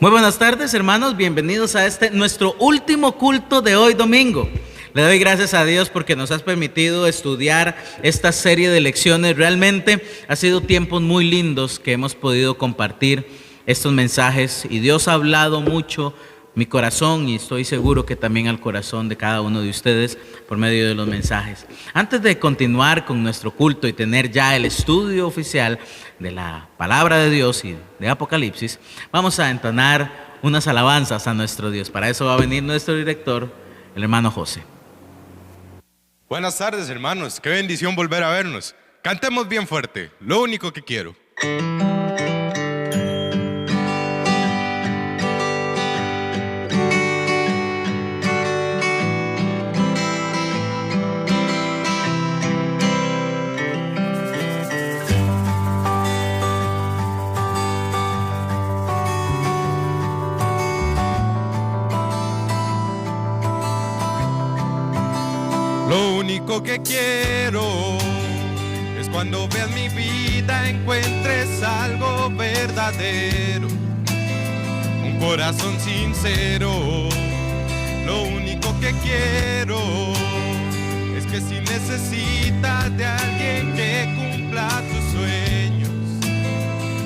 Muy buenas tardes, hermanos, bienvenidos a nuestro último culto de hoy domingo. Le doy gracias a Dios porque nos has permitido estudiar esta serie de lecciones. Realmente ha sido tiempos muy lindos que hemos podido compartir estos mensajes y Dios ha hablado mucho mi corazón y estoy seguro que también al corazón de cada uno de ustedes por medio de los mensajes. Antes de continuar con nuestro culto y tener ya el estudio oficial de la palabra de Dios y de Apocalipsis, vamos a entonar unas alabanzas a nuestro Dios. Para eso va a venir nuestro director, el hermano José. Buenas tardes, hermanos. Qué bendición volver a vernos. Cantemos bien fuerte, lo único que quiero. Lo único que quiero es cuando veas mi vida encuentres algo verdadero, un corazón sincero. Lo único que quiero es que si necesitas de alguien que cumpla tus sueños,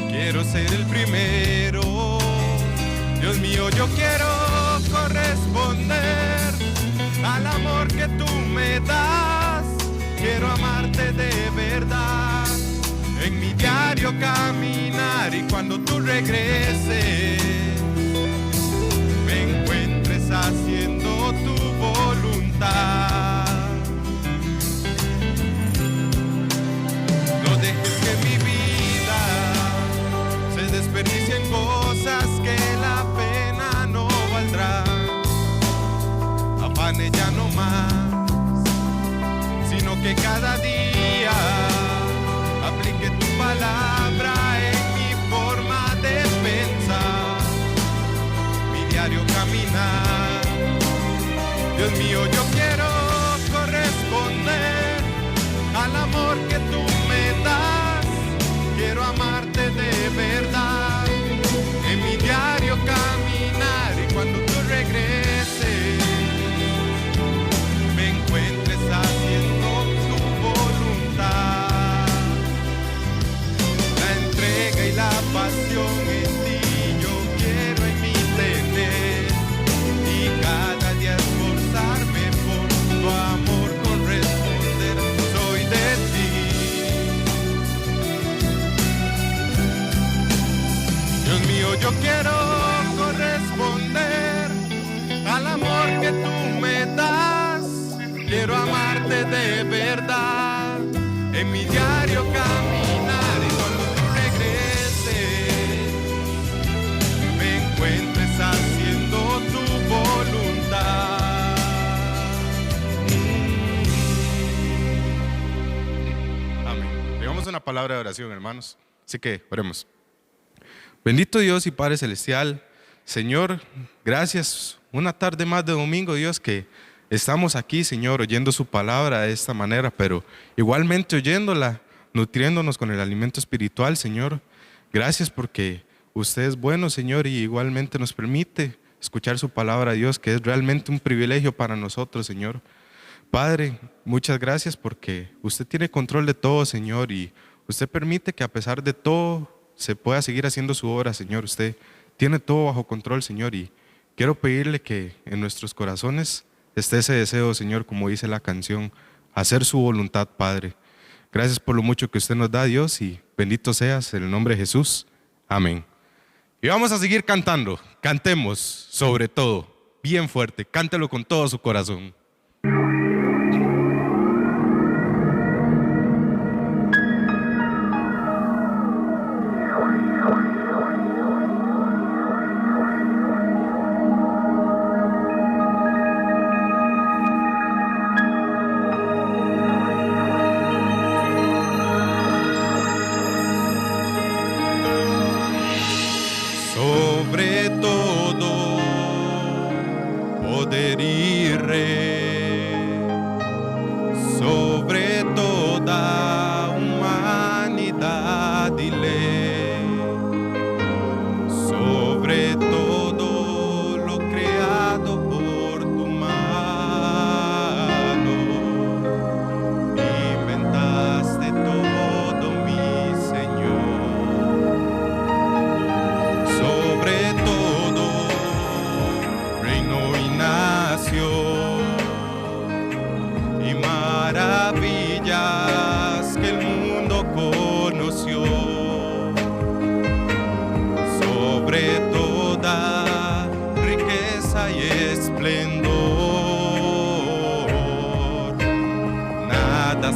quiero ser el primero. Dios mío, yo quiero corresponder al amor que tú me das. Quiero amarte de verdad, en mi diario caminar, y cuando tú regreses me encuentres haciendo tu voluntad. No dejes que mi vida se desperdicie en cosas que la pena no valdrá. Afane ya no más, sino que cada día aplique tu palabra en mi forma de pensar, mi diario caminar. Dios mío, yo quiero corresponder al amor que tú me das. Quiero amarte de verdad, en mi diario caminar, y cuando tú regreses me encuentres haciendo tu voluntad. La entrega y la pasión en ti yo quiero en mí tener, y cada día esforzarme por tu amor corresponder. Soy de ti. Dios mío, yo quiero corresponder al amor que tú me das. Quiero amarte de verdad, en mi diario caminar, y cuando tú regreses me encuentres haciendo tu voluntad. Amén. Digamos una palabra de oración, hermanos. Así que oremos. Bendito Dios y Padre Celestial, Señor, gracias una tarde más de domingo, Dios, que estamos aquí, Señor, oyendo su palabra de esta manera, pero igualmente oyéndola, nutriéndonos con el alimento espiritual, Señor. Gracias porque usted es bueno, Señor, y igualmente nos permite escuchar su palabra, Dios, que es realmente un privilegio para nosotros, Señor. Padre, muchas gracias porque usted tiene control de todo, Señor, y usted permite que a pesar de todo se pueda seguir haciendo su obra, Señor. Usted tiene todo bajo control, Señor, y quiero pedirle que en nuestros corazones esté ese deseo, Señor, como dice la canción, hacer su voluntad, Padre. Gracias por lo mucho que usted nos da, Dios, y bendito seas en el nombre de Jesús. Amén. Y vamos a seguir cantando. Cantemos sobre todo, bien fuerte, cántelo con todo su corazón. Sobre todo poder y rey, sobre toda humanidad y ley, sobre todo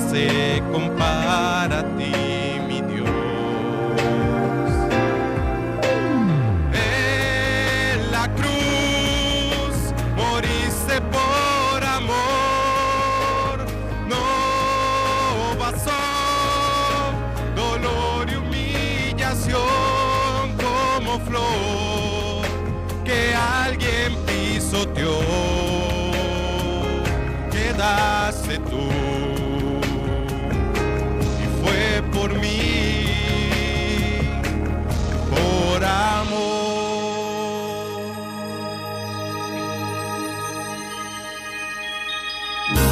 se compara a ti, mi Dios. En la cruz moriste por amor, no bastó dolor y humillación como flor que alguien pisoteó. Quedaste tú y fue por mí, por amor.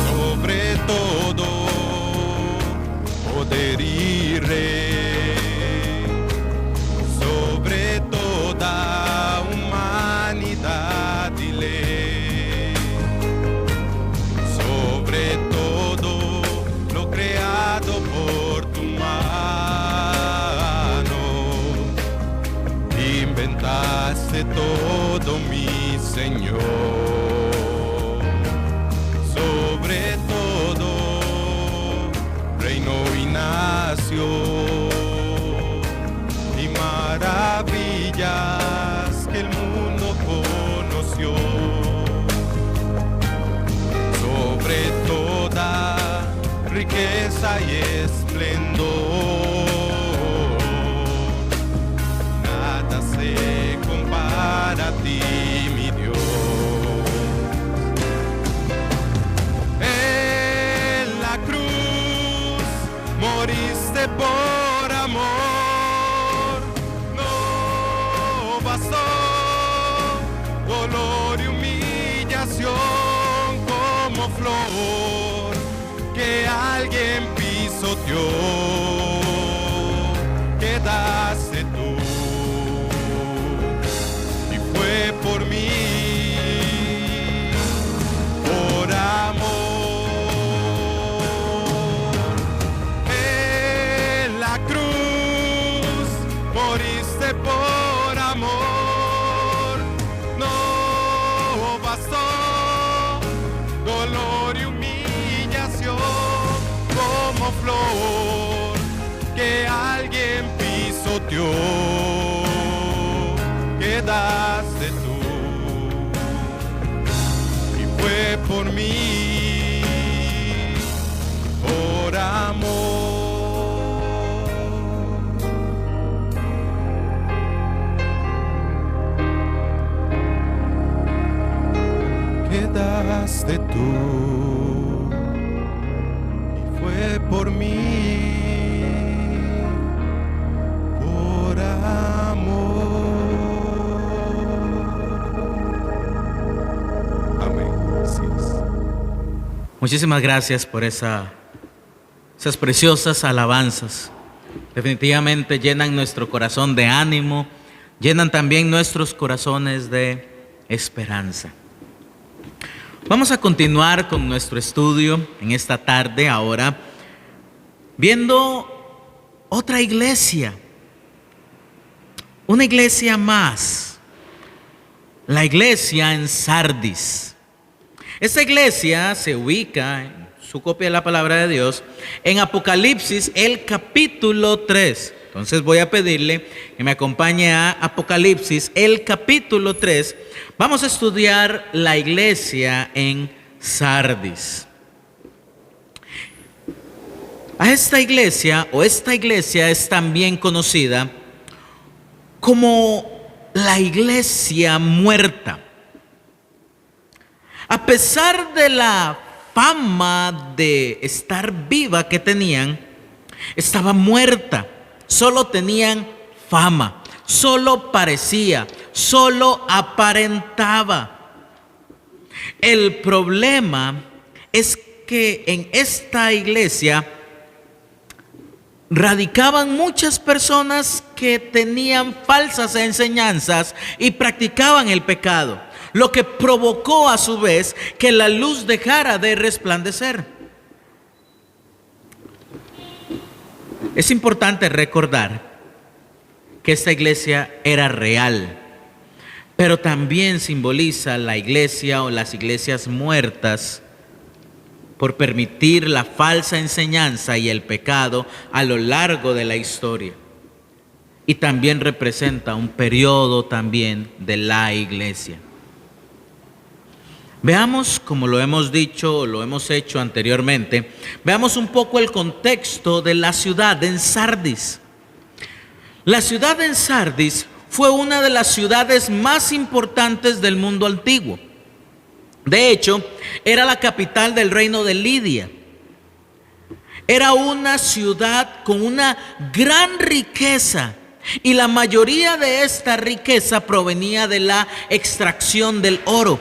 Sobre todo poder y rey, sobre toda humanidad y ley, sobre todo lo creado por tu mano, inventaste todo, mi Señor. Sobre todo reinó y nació, y maravillas que el mundo conoció. Sobre toda riqueza y esplendor, nada se compara a ti, mi Dios. En la cruz moriste por amor, no bastó dolor y humillación como flor que alguien pisoteó. Quedaste tú y fue por mí, por amor. En la cruz moriste por amor, no bastó dolor y humillación como flor que alguien pisoteó. Quedaste tú y fue por mí, por amor. Quedaste tú y fue por mí, por amor. Amén. Así es. Muchísimas gracias por esas preciosas alabanzas. Definitivamente llenan nuestro corazón de ánimo, llenan también nuestros corazones de esperanza. Vamos a continuar con nuestro estudio en esta tarde ahora, viendo otra iglesia, una iglesia más, la iglesia en Sardis. Esta iglesia se ubica, en su copia de la palabra de Dios, en Apocalipsis, el capítulo 3. Entonces voy a pedirle que me acompañe a Apocalipsis, el capítulo 3. Vamos a estudiar la iglesia en Sardis. A esta iglesia es también conocida como la iglesia muerta. A pesar de la fama de estar viva que tenían, estaba muerta. Solo tenían fama, solo parecía, solo aparentaba. El problema es que en esta iglesia radicaban muchas personas que tenían falsas enseñanzas y practicaban el pecado, lo que provocó a su vez que la luz dejara de resplandecer. Es importante recordar que esta iglesia era real, pero también simboliza la iglesia o las iglesias muertas por permitir la falsa enseñanza y el pecado a lo largo de la historia. Y también representa un periodo también de la iglesia. Veamos, como lo hemos dicho o lo hemos hecho anteriormente, veamos un poco el contexto de la ciudad en Sardis. La ciudad en Sardis fue una de las ciudades más importantes del mundo antiguo. De hecho, era la capital del reino de Lidia. Era una ciudad con una gran riqueza y la mayoría de esta riqueza provenía de la extracción del oro.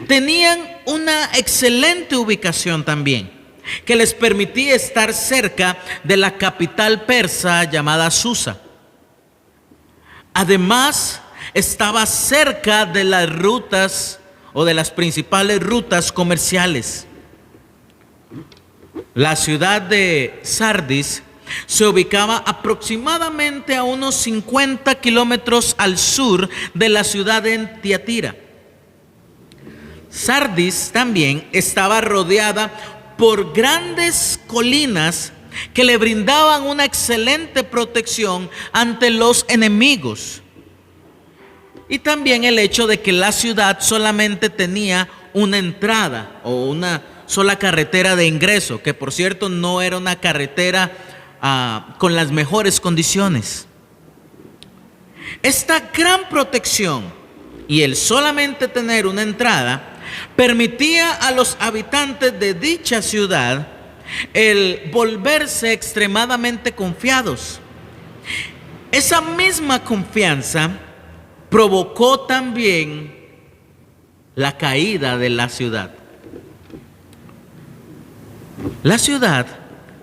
Tenían una excelente ubicación también, que les permitía estar cerca de la capital persa llamada Susa. Además, estaba cerca de las rutas o de las principales rutas comerciales. La ciudad de Sardis se ubicaba aproximadamente a unos 50 kilómetros al sur de la ciudad de Tiatira. Sardis también estaba rodeada por grandes colinas que le brindaban una excelente protección ante los enemigos. Y también el hecho de que la ciudad solamente tenía una entrada o una sola carretera de ingreso, que por cierto no era una carretera con las mejores condiciones. Esta gran protección y el solamente tener una entrada permitía a los habitantes de dicha ciudad el volverse extremadamente confiados. Esa misma confianza provocó también la caída de la ciudad. La ciudad,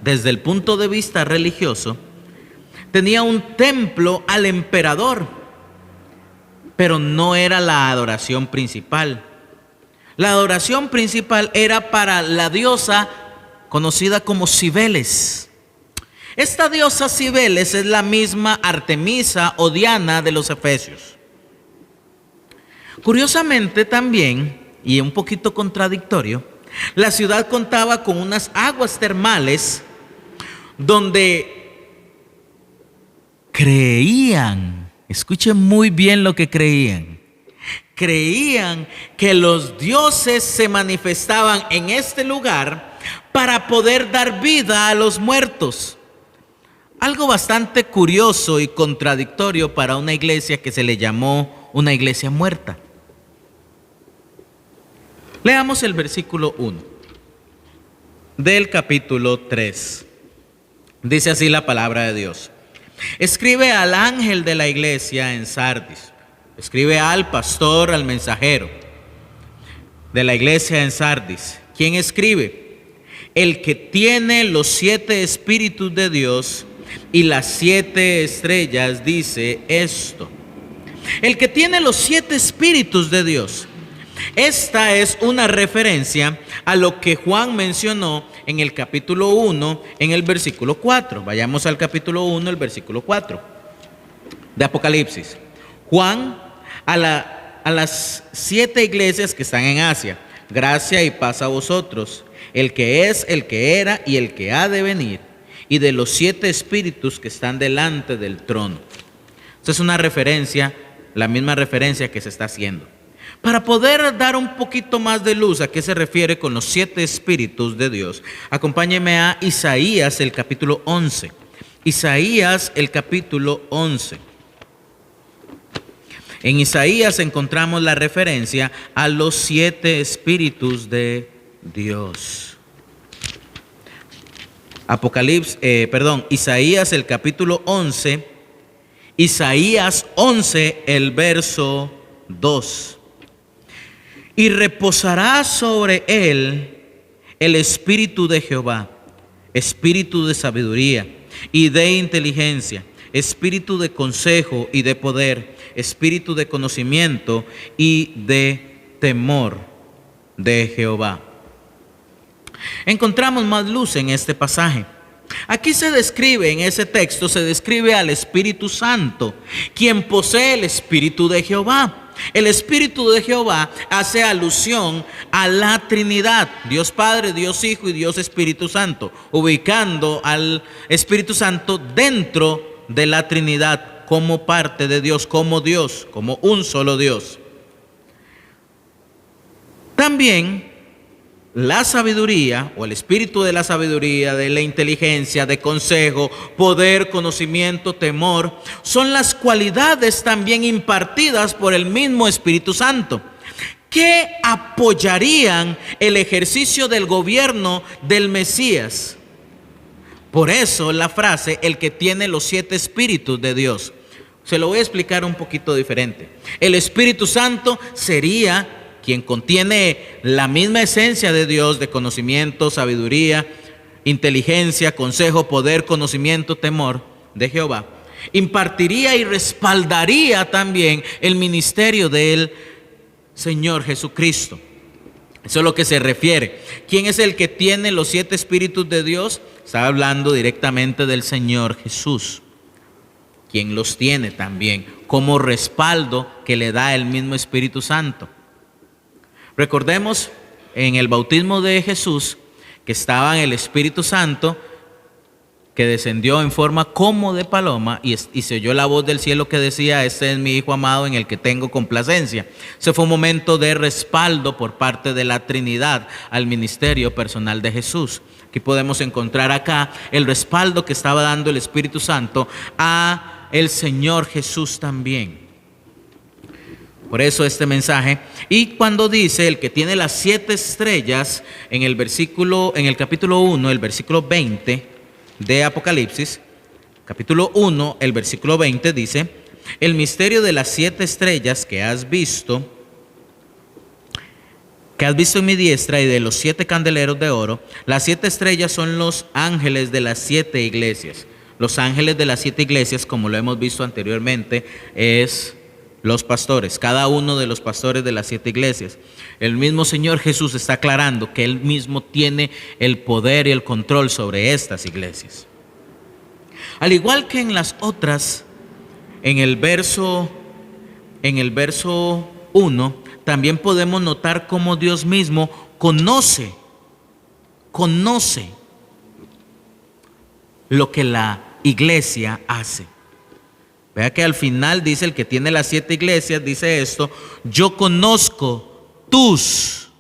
desde el punto de vista religioso, tenía un templo al emperador, pero no era la adoración principal. La adoración principal era para la diosa conocida como Cibeles. Esta diosa Cibeles es la misma Artemisa o Diana de los efesios. Curiosamente también, y un poquito contradictorio, la ciudad contaba con unas aguas termales donde creían, escuchen muy bien lo que creían que los dioses se manifestaban en este lugar para poder dar vida a los muertos. Algo bastante curioso y contradictorio para una iglesia que se le llamó una iglesia muerta. Leamos el versículo 1 del capítulo 3. Dice así la palabra de Dios. Escribe al ángel de la iglesia en Sardis. Escribe al pastor, al mensajero de la iglesia en Sardis. ¿Quién escribe? El que tiene los 7 espíritus de Dios y las 7 estrellas dice esto. El que tiene los 7 espíritus de Dios. Esta es una referencia a lo que Juan mencionó en el capítulo 1, en el versículo 4. Vayamos al capítulo 1, el versículo 4 de Apocalipsis. Juan a las 7 iglesias que están en Asia. Gracia y paz a vosotros, el que es, el que era y el que ha de venir, y de los 7 espíritus que están delante del trono. Esta es una referencia, la misma referencia que se está haciendo. Para poder dar un poquito más de luz a qué se refiere con los 7 espíritus de Dios, acompáñeme a Isaías el capítulo 11. Isaías el capítulo 11. En Isaías encontramos la referencia a los 7 espíritus de Dios. Isaías el capítulo 11, Isaías 11, el verso 2. Y reposará sobre él el espíritu de Jehová, espíritu de sabiduría y de inteligencia, espíritu de consejo y de poder, espíritu de conocimiento y de temor de Jehová. Encontramos más luz en este pasaje. Aquí se describe, en ese texto se describe al Espíritu Santo, quien posee el Espíritu de Jehová. El Espíritu de Jehová hace alusión a la Trinidad, Dios Padre, Dios Hijo y Dios Espíritu Santo, ubicando al Espíritu Santo dentro de la Trinidad como parte de Dios, como un solo Dios. También la sabiduría, o el espíritu de la sabiduría, de la inteligencia, de consejo, poder, conocimiento, temor, son las cualidades también impartidas por el mismo Espíritu Santo, que apoyarían el ejercicio del gobierno del Mesías. Por eso la frase, el que tiene los 7 espíritus de Dios. Se lo voy a explicar un poquito diferente. El Espíritu Santo sería quien contiene la misma esencia de Dios, de conocimiento, sabiduría, inteligencia, consejo, poder, conocimiento, temor de Jehová. Impartiría y respaldaría también el ministerio del Señor Jesucristo. Eso es lo que se refiere. ¿Quién es el que tiene los 7 espíritus de Dios? Está hablando directamente del Señor Jesús. ¿Quién los tiene también como respaldo que le da el mismo Espíritu Santo? Recordemos en el bautismo de Jesús que estaba el Espíritu Santo que descendió en forma como de paloma y se oyó la voz del cielo que decía: este es mi Hijo amado en el que tengo complacencia. Ese fue un momento de respaldo por parte de la Trinidad al ministerio personal de Jesús. Aquí podemos encontrar acá el respaldo que estaba dando el Espíritu Santo a el Señor Jesús también. Por eso este mensaje. Y cuando dice el que tiene las 7 estrellas, en el capítulo 1, el versículo 20 de Apocalipsis, capítulo 1, el versículo 20 dice: el misterio de las 7 estrellas que has visto en mi diestra y de los 7 candeleros de oro. Las 7 estrellas son los ángeles de las 7 iglesias. Los ángeles de las 7 iglesias, como lo hemos visto anteriormente, es los pastores, cada uno de los pastores de las 7 iglesias. El mismo Señor Jesús está aclarando que Él mismo tiene el poder y el control sobre estas iglesias. Al igual que en las otras, en el verso 1, también podemos notar cómo Dios mismo conoce lo que la iglesia hace. Vea que al final dice el que tiene las 7 iglesias, dice esto: yo conozco tus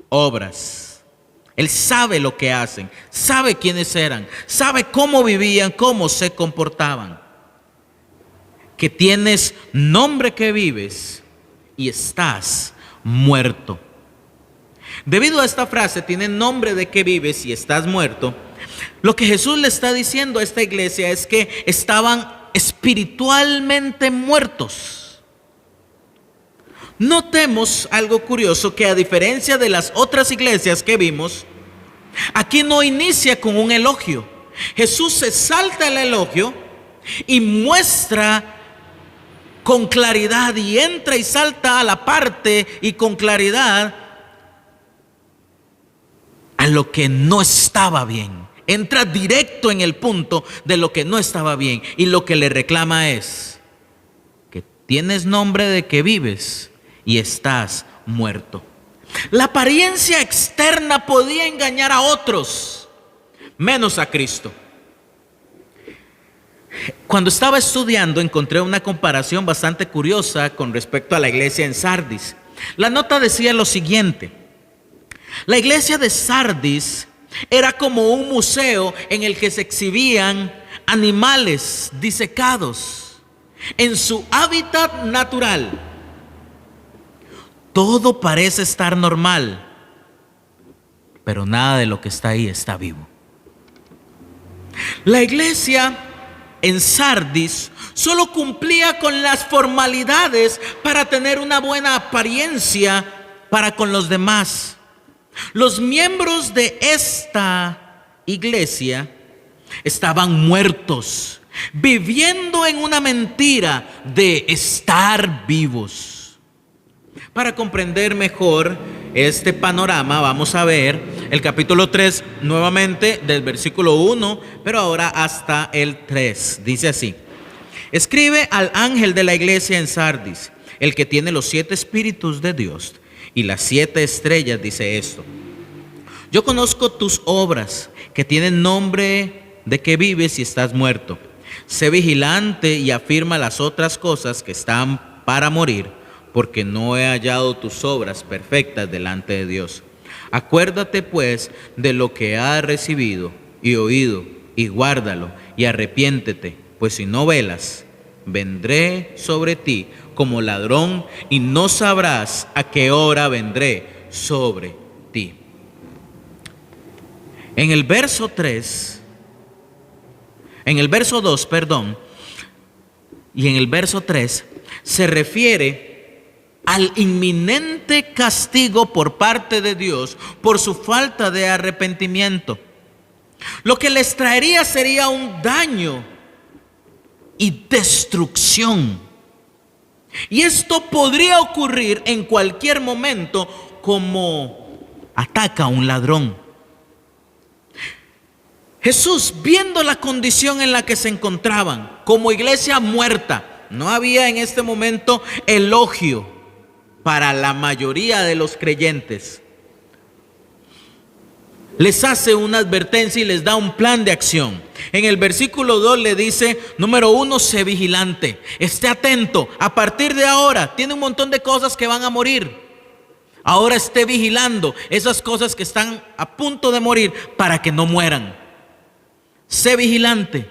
obras. Él sabe lo que hacen, sabe quiénes eran, sabe cómo vivían, cómo se comportaban. Que tienes nombre que vives y estás muerto. Debido a esta frase, tiene nombre de que vives y estás muerto, lo que Jesús le está diciendo a esta iglesia es que estaban espiritualmente muertos. Notemos algo curioso, que a diferencia de las otras iglesias que vimos, aquí no inicia con un elogio. Jesús se salta el elogio y muestra con claridad, y entra y salta a la parte y con claridad a lo que no estaba bien. Entra directo en el punto de lo que no estaba bien, y lo que le reclama es que tienes nombre de que vives y estás muerto. La apariencia externa podía engañar a otros, menos a Cristo. Cuando estaba estudiando encontré una comparación bastante curiosa con respecto a la iglesia en Sardis. La nota decía lo siguiente: la iglesia de Sardis era como un museo en el que se exhibían animales disecados en su hábitat natural. Todo parece estar normal, pero nada de lo que está ahí está vivo. La iglesia en Sardis solo cumplía con las formalidades para tener una buena apariencia para con los demás. Los miembros de esta iglesia estaban muertos, viviendo en una mentira de estar vivos. Para comprender mejor este panorama, vamos a ver el capítulo 3 nuevamente, del versículo 1, pero ahora hasta el 3. Dice así: escribe al ángel de la iglesia en Sardis: el que tiene los 7 espíritus de Dios y las 7 estrellas, dice esto: yo conozco tus obras, que tienen nombre de que vives y estás muerto. Sé vigilante y afirma las otras cosas que están para morir, porque no he hallado tus obras perfectas delante de Dios. Acuérdate pues de lo que has recibido y oído, y guárdalo, y arrepiéntete, pues si no velas, vendré sobre ti como ladrón, y no sabrás a qué hora vendré sobre ti. En el verso 2, y en el verso 3 se refiere al inminente castigo por parte de Dios por su falta de arrepentimiento. Lo que les traería sería un daño y destrucción. Y esto podría ocurrir en cualquier momento, como ataca a un ladrón. Jesús, viendo la condición en la que se encontraban, como iglesia muerta, no había en este momento elogio para la mayoría de los creyentes. Les hace una advertencia y les da un plan de acción. En el versículo 2 le dice, número 1, sé vigilante, esté atento. A partir de ahora, tiene un montón de cosas que van a morir. Ahora esté vigilando esas cosas que están a punto de morir para que no mueran. Sé vigilante.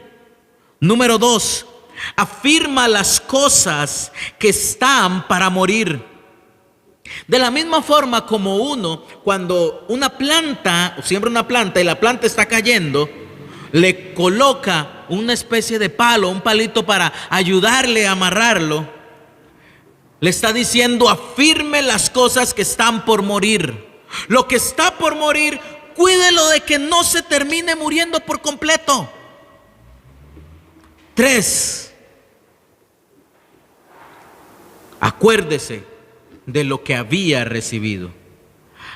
Número 2, afirma las cosas que están para morir. De la misma forma como uno, cuando una planta, siembra una planta y la planta está cayendo, le coloca una especie de palo, un palito para ayudarle a amarrarlo, le está diciendo, afirme las cosas que están por morir. Lo que está por morir, cuídelo de que no se termine muriendo por completo. 3, acuérdese de lo que había recibido.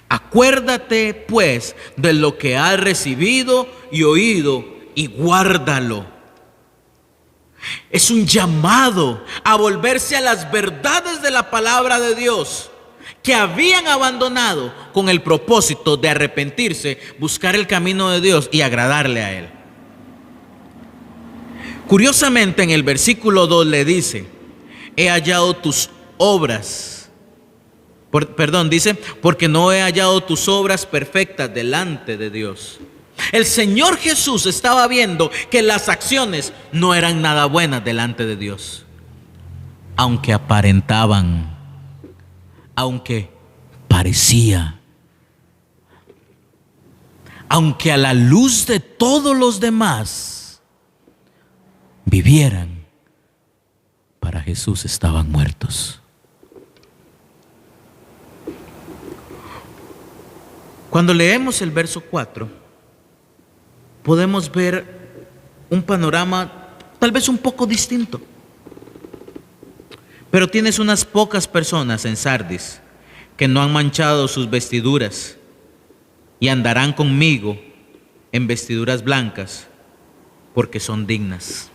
Acuérdate pues de lo que has recibido y oído, y guárdalo. Es un llamado a volverse a las verdades de la palabra de Dios, que habían abandonado con el propósito de arrepentirse, buscar el camino de Dios y agradarle a Él. Curiosamente, en el versículo 2 le dice, he hallado tus obras. Dice, porque no he hallado tus obras perfectas delante de Dios. El Señor Jesús estaba viendo que las acciones no eran nada buenas delante de Dios, aunque aparentaban, aunque parecía, aunque a la luz de todos los demás vivieran, para Jesús estaban muertos. Cuando leemos el verso 4, podemos ver un panorama tal vez un poco distinto. Pero tienes unas pocas personas en Sardis que no han manchado sus vestiduras y andarán conmigo en vestiduras blancas porque son dignas.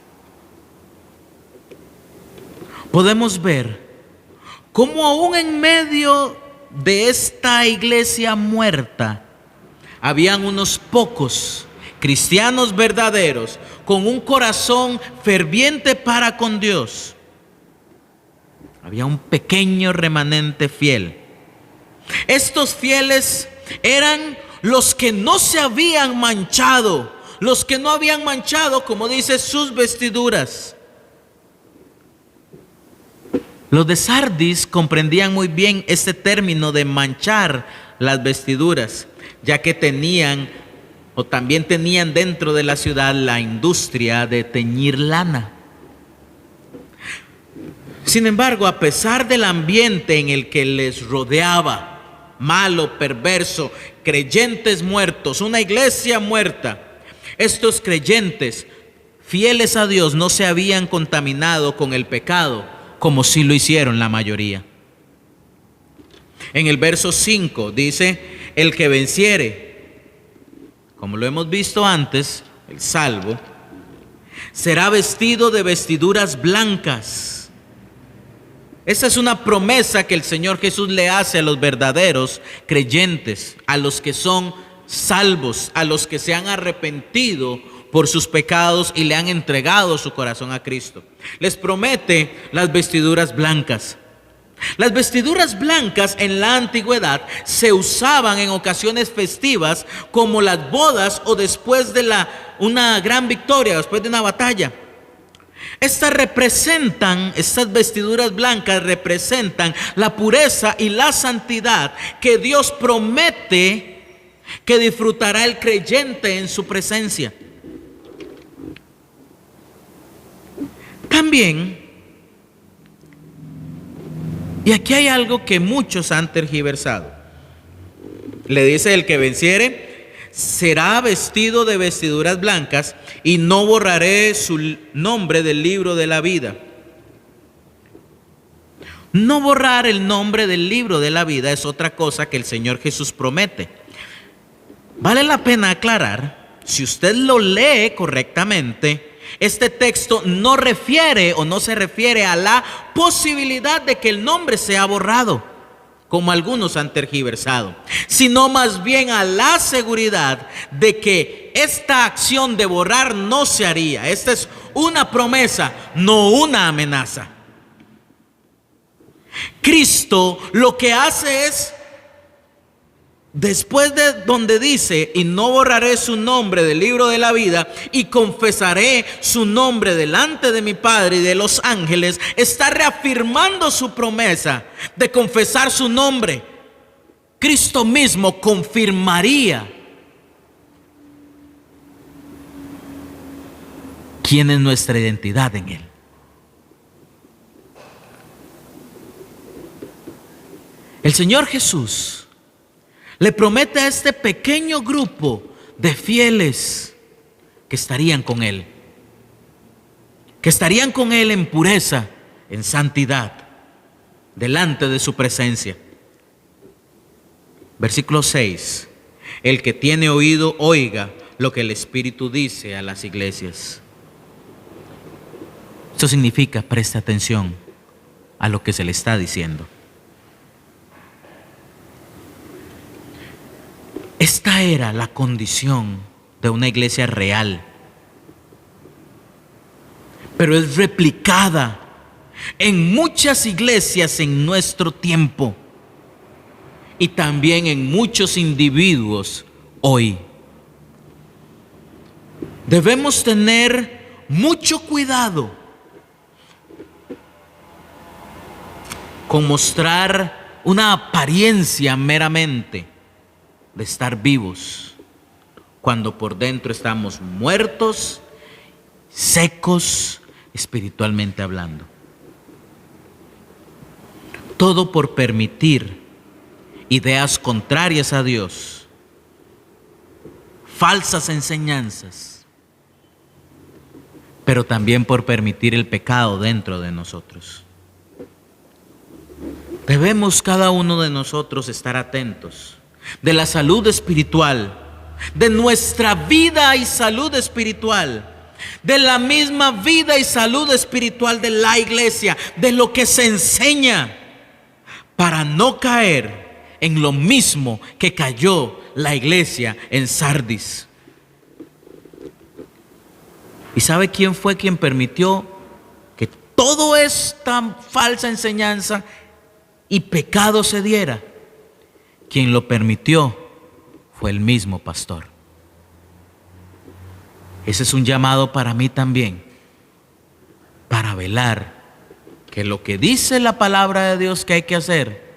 Podemos ver cómo aún en medio de esta iglesia muerta habían unos pocos cristianos verdaderos con un corazón ferviente para con Dios. Había un pequeño remanente fiel. Estos fieles eran los que no se habían manchado, los que no habían manchado, como dice, sus vestiduras. Los de Sardis comprendían muy bien este término de manchar las vestiduras, ya que también tenían dentro de la ciudad la industria de teñir lana. Sin embargo, a pesar del ambiente en el que les rodeaba, malo, perverso, creyentes muertos, una iglesia muerta, estos creyentes fieles a Dios no se habían contaminado con el pecado, como sí lo hicieron la mayoría. En el verso 5 dice, el que venciere, como lo hemos visto antes, el salvo, será vestido de vestiduras blancas. Esa es una promesa que el Señor Jesús le hace a los verdaderos creyentes, a los que son salvos, a los que se han arrepentido por sus pecados y le han entregado su corazón a Cristo. Les promete las vestiduras blancas. Las vestiduras blancas en la antigüedad se usaban en ocasiones festivas como las bodas o después de una gran victoria, después de una batalla. Estas vestiduras blancas representan la pureza y la santidad que Dios promete que disfrutará el creyente en su presencia. También, y aquí hay algo que muchos han tergiversado. Le dice: el que venciere será vestido de vestiduras blancas y no borraré su nombre del libro de la vida. No borrar el nombre del libro de la vida es otra cosa que el Señor Jesús promete. Vale la pena aclarar, si usted lo lee correctamente, este texto no refiere o no se refiere a la posibilidad de que el nombre sea borrado, como algunos han tergiversado, sino más bien a la seguridad de que esta acción de borrar no se haría. Esta es una promesa, no una amenaza. Cristo lo que hace es, después de donde dice: y no borraré su nombre del libro de la vida y confesaré su nombre delante de mi Padre y de los ángeles, está reafirmando su promesa de confesar su nombre. Cristo mismo confirmaría quién es nuestra identidad en Él. El Señor Jesús le promete a este pequeño grupo de fieles que estarían con Él, en pureza, en santidad, delante de su presencia. Versículo 6: el que tiene oído, oiga lo que el Espíritu dice a las iglesias. Esto significa: preste atención a lo que se le está diciendo. Esta era la condición de una iglesia real, pero es replicada en muchas iglesias en nuestro tiempo y también en muchos individuos hoy. Debemos tener mucho cuidado con mostrar una apariencia meramente de estar vivos, cuando por dentro estamos muertos, secos, espiritualmente hablando. Todo por permitir ideas contrarias a Dios, falsas enseñanzas, pero también por permitir el pecado dentro de nosotros. Debemos cada uno de nosotros estar atentos de la salud espiritual, de nuestra vida y salud espiritual, de la misma vida y salud espiritual de la iglesia, de lo que se enseña, para no caer en lo mismo que cayó la iglesia en Sardis. ¿Y sabe quién fue quien permitió que toda esta falsa enseñanza y pecado se diera? Quien lo permitió fue el mismo pastor. Ese es un llamado para mí también, para velar que lo que dice la palabra de Dios que hay que hacer,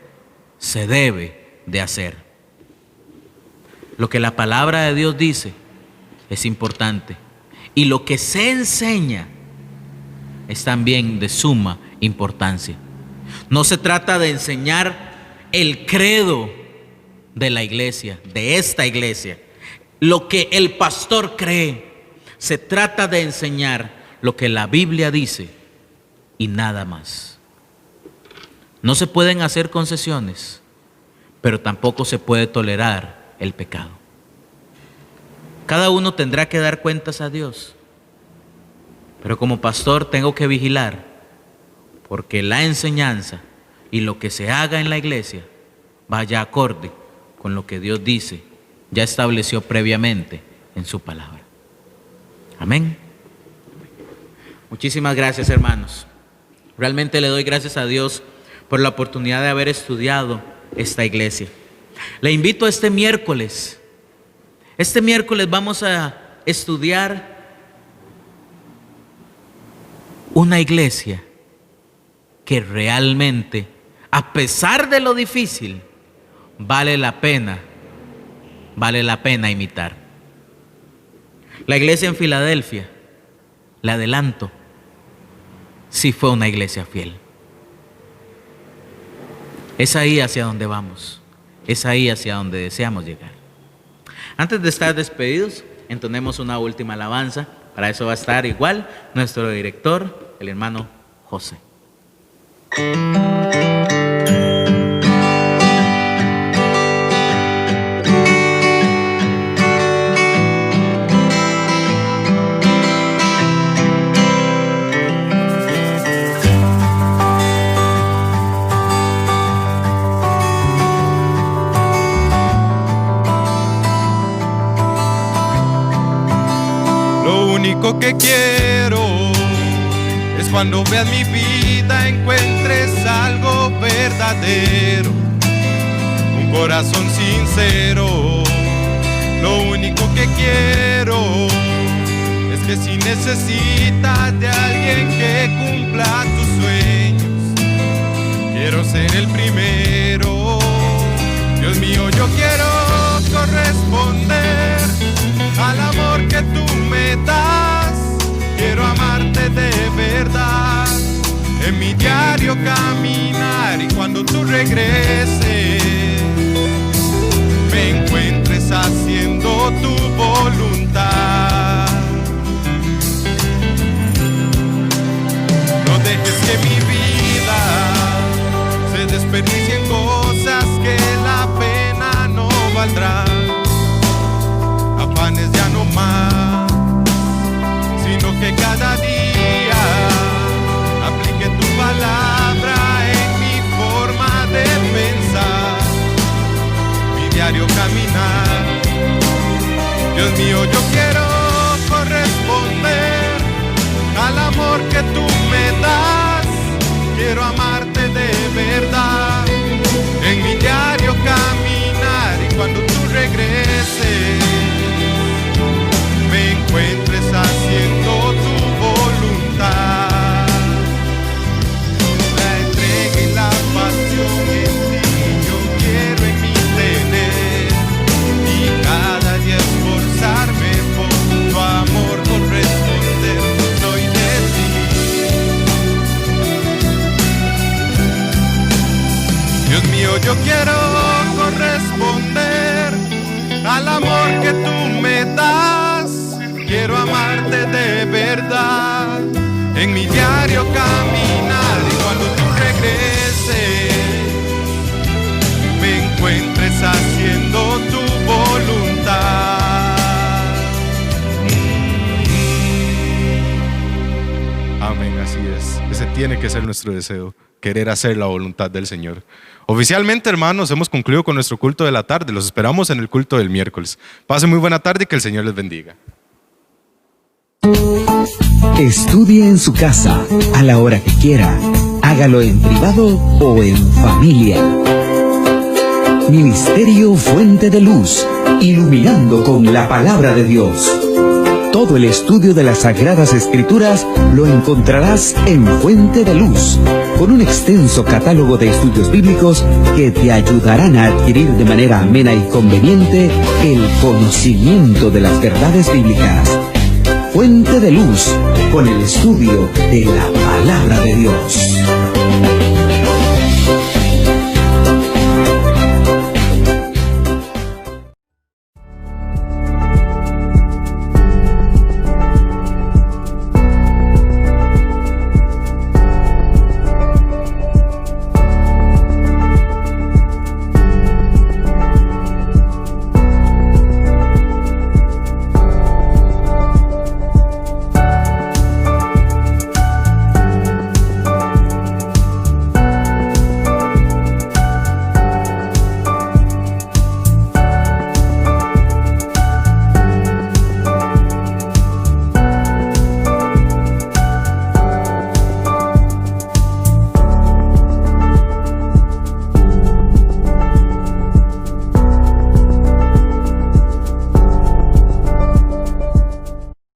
se debe de hacer. Lo que la palabra de Dios dice es importante, y lo que se enseña es también de suma importancia. No se trata de enseñar el credo de la iglesia, de esta iglesia, lo que el pastor cree. Se trata de enseñar lo que la Biblia dice y nada más. No se pueden hacer concesiones, pero tampoco se puede tolerar el pecado. Cada uno tendrá que dar cuentas a Dios, pero como pastor tengo que vigilar porque la enseñanza y lo que se haga en la iglesia vaya acorde con lo que Dios dice, ya estableció previamente en su palabra. Amén. Muchísimas gracias, hermanos. Realmente le doy gracias a Dios por la oportunidad de haber estudiado esta iglesia. Le invito este miércoles. Este miércoles vamos a estudiar una iglesia que realmente, a pesar de lo difícil, vale la pena imitar. La iglesia en Filadelfia, le adelanto, sí fue una iglesia fiel. Es ahí hacia donde vamos, es ahí hacia donde deseamos llegar. Antes de estar despedidos, entonemos una última alabanza. Para eso va a estar igual nuestro director, el hermano José. Lo único que quiero es cuando veas mi vida encuentres algo verdadero, un corazón sincero. Lo único que quiero es que si necesitas de alguien que cumpla tus sueños, quiero ser el primero. Dios mío, yo quiero corresponder al amor que tú me das. Quiero amarte de verdad, en mi diario caminar, y cuando tú regreses me encuentres haciendo tu voluntad. No dejes que mi vida se desperdicie en cosas que la pena no valdrá. Afanes ya no más, sino que cada día aplique tu palabra en mi forma de pensar, mi diario caminar. Dios mío, yo quiero corresponder al amor que tú me das. Quiero amarte de verdad, en mi diario caminar, y cuando tú regreses me encuentres haciendo tu voluntad. La entrega y la pasión en ti yo quiero en mí tener, y cada día esforzarme por tu amor corresponder. Soy de ti. Dios mío, yo quiero corresponder al amor que tú me das. Quiero amarte de verdad, en mi diario caminar, y cuando tú regreses me encuentres haciendo tu voluntad. Amén, así es. Ese tiene que ser nuestro deseo, querer hacer la voluntad del Señor. Oficialmente, hermanos, hemos concluido con nuestro culto de la tarde. Los esperamos en el culto del miércoles. Pasen muy buena tarde y que el Señor les bendiga. Estudie en su casa, a la hora que quiera. Hágalo en privado o en familia. Ministerio Fuente de Luz, iluminando con la palabra de Dios. Todo el estudio de las Sagradas Escrituras lo encontrarás en Fuente de Luz, con un extenso catálogo de estudios bíblicos que te ayudarán a adquirir de manera amena y conveniente el conocimiento de las verdades bíblicas. Fuente de Luz, con el estudio de la palabra de Dios.